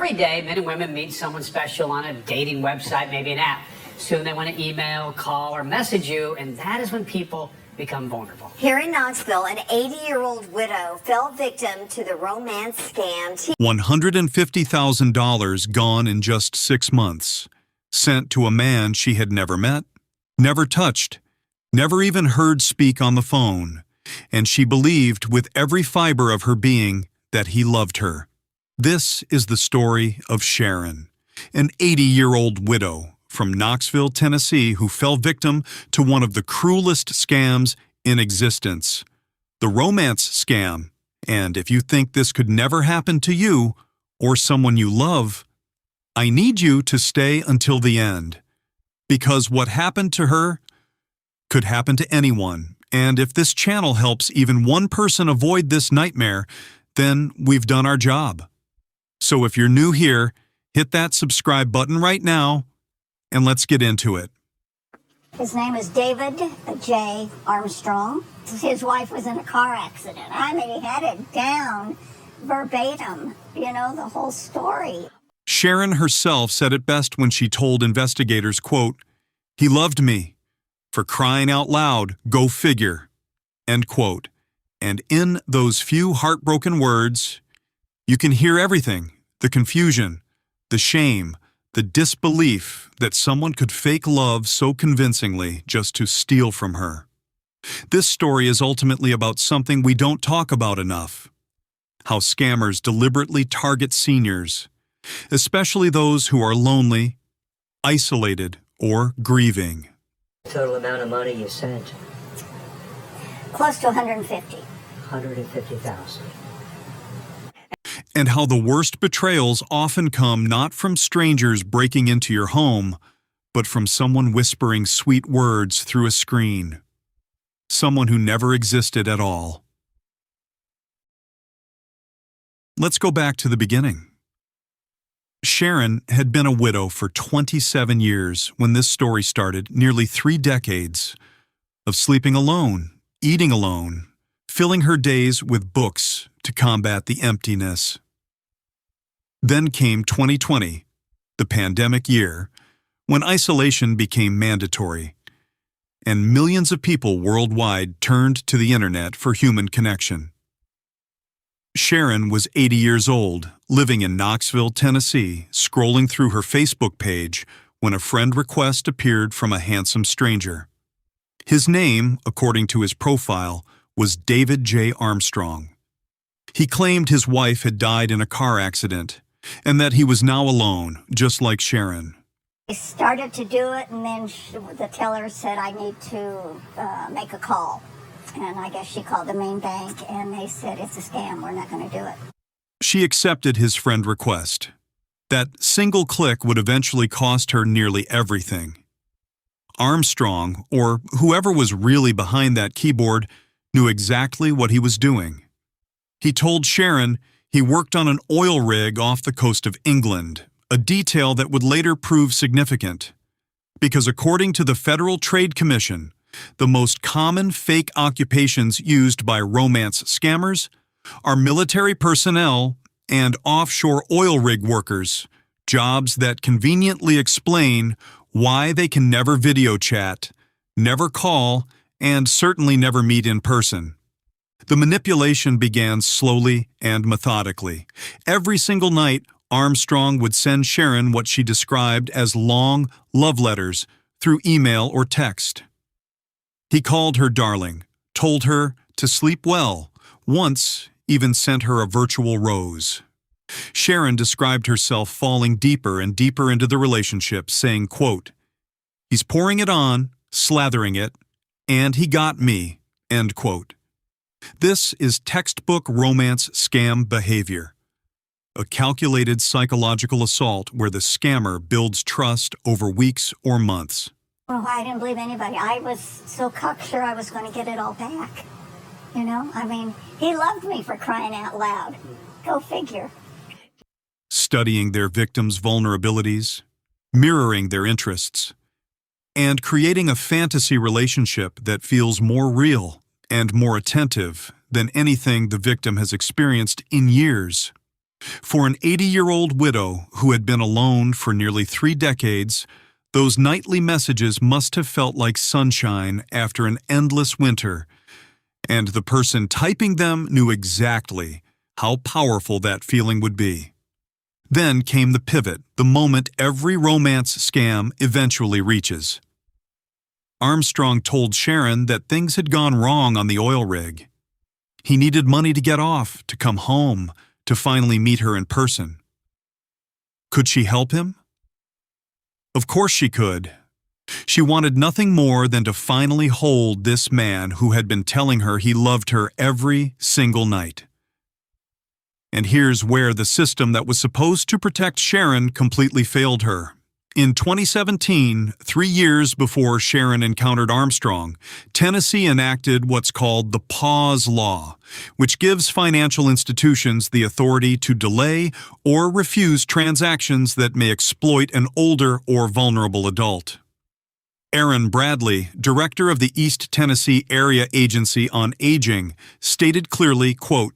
Every day, men and women meet someone special on a dating website, maybe an app. Soon they want to email, call, or message you, and that is when people become vulnerable. Here in Knoxville, an 80-year-old widow fell victim to the romance scam. $150,000 gone in just 6 months, sent to a man she had never met, never touched, never even heard speak on the phone, and she believed with every fiber of her being that he loved her. This is the story of Sharon, an 80-year-old widow from Knoxville, Tennessee, who fell victim to one of the cruelest scams in existence, the romance scam. And if you think this could never happen to you or someone you love, I need you to stay until the end, because what happened to her could happen to anyone. And if this channel helps even one person avoid this nightmare, then we've done our job. So if you're new here, hit that subscribe button right now, and let's get into it. His name is David J. Armstrong. His wife was in a car accident. I mean, he had it down verbatim, you know, the whole story. Sharon herself said it best when she told investigators, quote, "He loved me. For crying out loud, go figure," end quote. And in those few heartbroken words, you can hear everything, the confusion, the shame, the disbelief that someone could fake love so convincingly just to steal from her. This story is ultimately about something we don't talk about enough: how scammers deliberately target seniors, especially those who are lonely, isolated, or grieving. Total amount of money you sent? Close to 150. 150,000. And how the worst betrayals often come not from strangers breaking into your home, but from someone whispering sweet words through a screen. Someone who never existed at all. Let's go back to the beginning. Sharon had been a widow for 27 years when this story started, nearly 3 decades of sleeping alone, eating alone, filling her days with books to combat the emptiness. Then came 2020, the pandemic year, when isolation became mandatory, and millions of people worldwide turned to the internet for human connection. Sharon was 80 years old, living in Knoxville, Tennessee, scrolling through her Facebook page when a friend request appeared from a handsome stranger. His name, according to his profile, was David J. Armstrong. He claimed his wife had died in a car accident and that he was now alone, just like Sharon. I started to do it, and then the teller said, I need to make a call. And I guess she called the main bank, and they said, it's a scam, we're not going to do it. She accepted his friend request. That single click would eventually cost her nearly everything. Armstrong, or whoever was really behind that keyboard, knew exactly what he was doing. He told Sharon he worked on an oil rig off the coast of England, a detail that would later prove significant. Because according to the Federal Trade Commission, the most common fake occupations used by romance scammers are military personnel and offshore oil rig workers, jobs that conveniently explain why they can never video chat, never call, and certainly never meet in person. The manipulation began slowly and methodically. Every single night, Armstrong would send Sharon what she described as long love letters through email or text. He called her darling, told her to sleep well, once even sent her a virtual rose. Sharon described herself falling deeper and deeper into the relationship, saying, quote, "He's pouring it on, slathering it, and he got me," end quote. This is textbook romance scam behavior, a calculated psychological assault where the scammer builds trust over weeks or months. Well, I didn't believe anybody. I was so cocksure I was going to get it all back. You know, I mean, he loved me, for crying out loud. Go figure. Studying their victims' vulnerabilities, mirroring their interests, and creating a fantasy relationship that feels more real and more attentive than anything the victim has experienced in years. For an 80-year-old widow who had been alone for nearly 3 decades, those nightly messages must have felt like sunshine after an endless winter, and the person typing them knew exactly how powerful that feeling would be. Then came the pivot, the moment every romance scam eventually reaches. Armstrong told Sharon that things had gone wrong on the oil rig. He needed money to get off, to come home, to finally meet her in person. Could she help him? Of course she could. She wanted nothing more than to finally hold this man who had been telling her he loved her every single night. And here's where the system that was supposed to protect Sharon completely failed her. In 2017, 3 years before Sharon encountered Armstrong, Tennessee enacted what's called the Pause Law, which gives financial institutions the authority to delay or refuse transactions that may exploit an older or vulnerable adult. Aaron Bradley, director of the East Tennessee Area Agency on Aging, stated clearly, quote,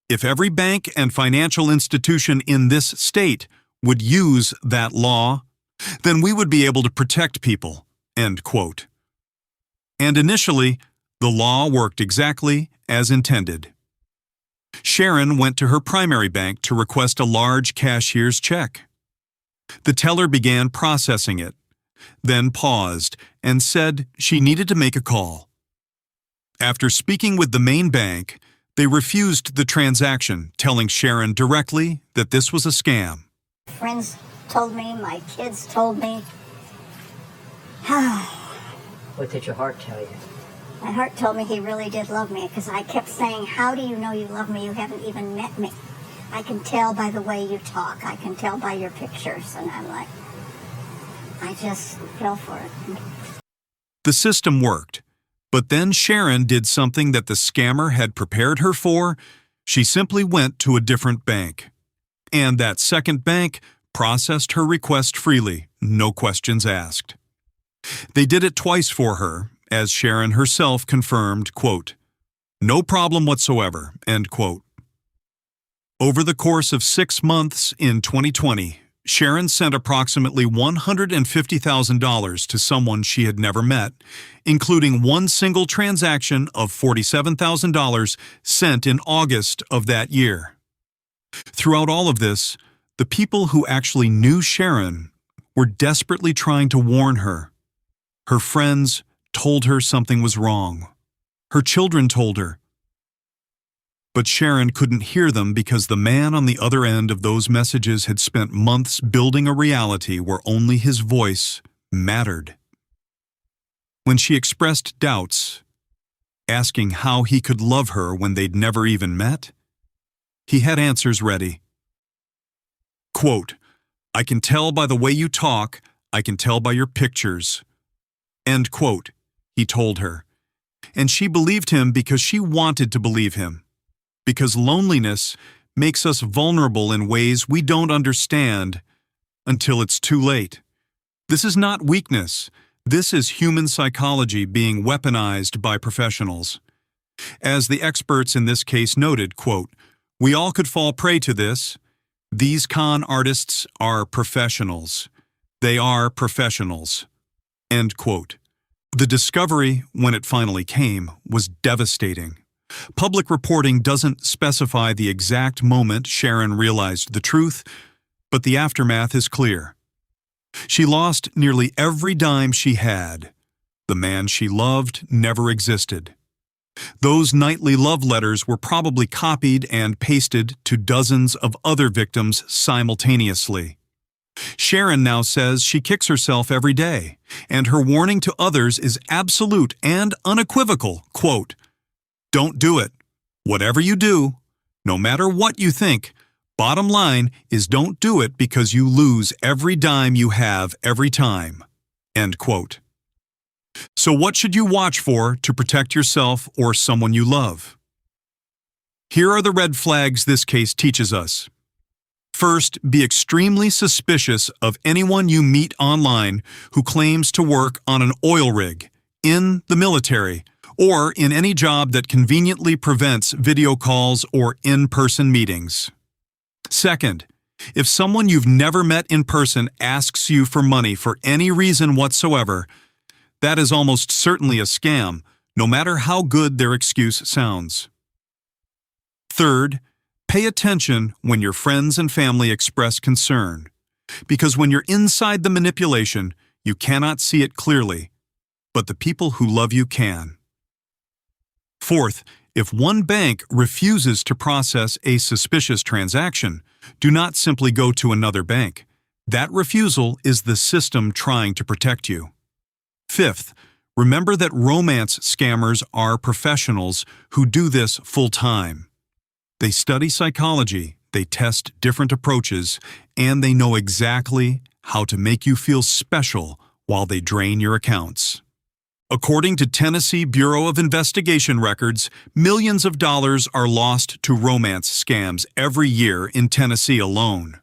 "If every bank and financial institution in this state would use that law, then we would be able to protect people," end quote. And initially, the law worked exactly as intended. Sharon went to her primary bank to request a large cashier's check. The teller began processing it, then paused and said she needed to make a call. After speaking with the main bank, they refused the transaction, telling Sharon directly that this was a scam. Friends told me, my kids told me. What did your heart tell you? My heart told me he really did love me, because I kept saying, how do you know you love me? You haven't even met me. I can tell by the way you talk. I can tell by your pictures. And I'm like, I just fell for it. The system worked, but then Sharon did something that the scammer had prepared her for. She simply went to a different bank. And that second bank processed her request freely, no questions asked. They did it twice for her, as Sharon herself confirmed, quote, "No problem whatsoever," end quote. Over the course of 6 months in 2020, Sharon sent approximately $150,000 to someone she had never met, including one single transaction of $47,000 sent in August of that year. Throughout all of this, the people who actually knew Sharon were desperately trying to warn her. Her friends told her something was wrong. Her children told her. But Sharon couldn't hear them because the man on the other end of those messages had spent months building a reality where only his voice mattered. When she expressed doubts, asking how he could love her when they'd never even met, he had answers ready. Quote, "I can tell by the way you talk, I can tell by your pictures," end quote, he told her. And she believed him because she wanted to believe him. Because loneliness makes us vulnerable in ways we don't understand until it's too late. This is not weakness. This is human psychology being weaponized by professionals. As the experts in this case noted, quote, "We all could fall prey to this. These con artists are professionals. They are professionals," end quote. The discovery, when it finally came, was devastating. Public reporting doesn't specify the exact moment Sharon realized the truth, but the aftermath is clear. She lost nearly every dime she had. The man she loved never existed. Those nightly love letters were probably copied and pasted to dozens of other victims simultaneously. Sharon now says she kicks herself every day, and her warning to others is absolute and unequivocal, quote, "Don't do it. Whatever you do, no matter what you think, bottom line is don't do it because you lose every dime you have every time," end quote. So what should you watch for to protect yourself or someone you love? Here are the red flags this case teaches us. First, be extremely suspicious of anyone you meet online who claims to work on an oil rig, in the military, or in any job that conveniently prevents video calls or in-person meetings. Second, if someone you've never met in person asks you for money for any reason whatsoever, that is almost certainly a scam, no matter how good their excuse sounds. Third, pay attention when your friends and family express concern, because when you're inside the manipulation, you cannot see it clearly, but the people who love you can. Fourth, if one bank refuses to process a suspicious transaction, do not simply go to another bank. That refusal is the system trying to protect you. Fifth, remember that romance scammers are professionals who do this full-time. They study psychology, they test different approaches, and they know exactly how to make you feel special while they drain your accounts. According to Tennessee Bureau of Investigation records, millions of dollars are lost to romance scams every year in Tennessee alone.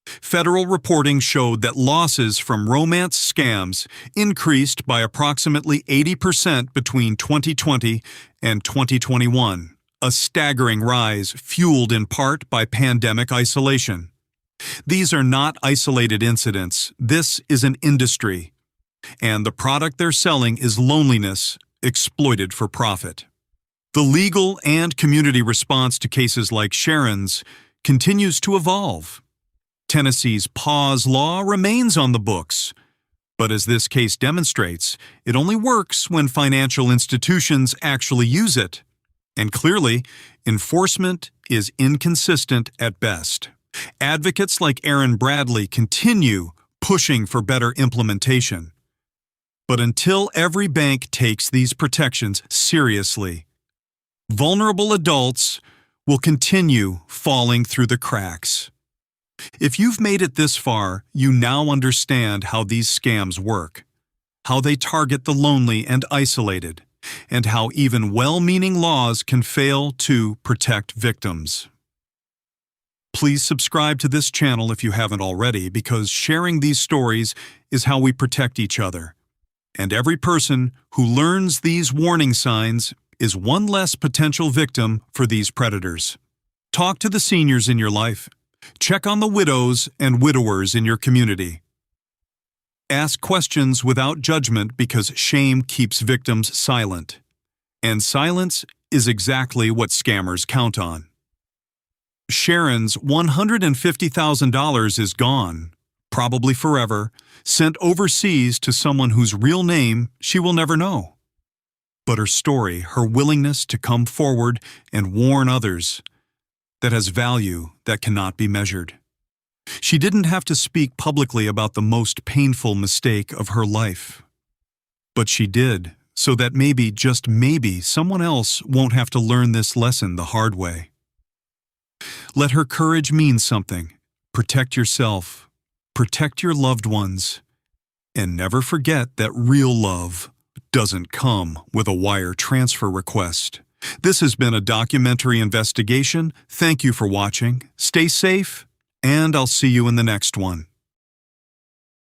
Federal reporting showed that losses from romance scams increased by approximately 80% between 2020 and 2021, a staggering rise fueled in part by pandemic isolation. These are not isolated incidents. This is an industry, and the product they're selling is loneliness exploited for profit. The legal and community response to cases like Sharon's continues to evolve. Tennessee's pause law remains on the books, but as this case demonstrates, it only works when financial institutions actually use it. And clearly, enforcement is inconsistent at best. Advocates like Aaron Bradley continue pushing for better implementation. But until every bank takes these protections seriously, vulnerable adults will continue falling through the cracks. If you've made it this far, you now understand how these scams work, how they target the lonely and isolated, and how even well-meaning laws can fail to protect victims. Please subscribe to this channel if you haven't already, because sharing these stories is how we protect each other. And every person who learns these warning signs is one less potential victim for these predators. Talk to the seniors in your life. Check on the widows and widowers in your community. Ask questions without judgment, because shame keeps victims silent. And silence is exactly what scammers count on. Sharon's $150,000 is gone, probably forever, sent overseas to someone whose real name she will never know. But her story, her willingness to come forward and warn others, that has value that cannot be measured. She didn't have to speak publicly about the most painful mistake of her life. But she did, so that maybe, just maybe, someone else won't have to learn this lesson the hard way. Let her courage mean something. Protect yourself, protect your loved ones, and never forget that real love doesn't come with a wire transfer request. This has been a documentary investigation. Thank you for watching. Stay safe, and I'll see you in the next one.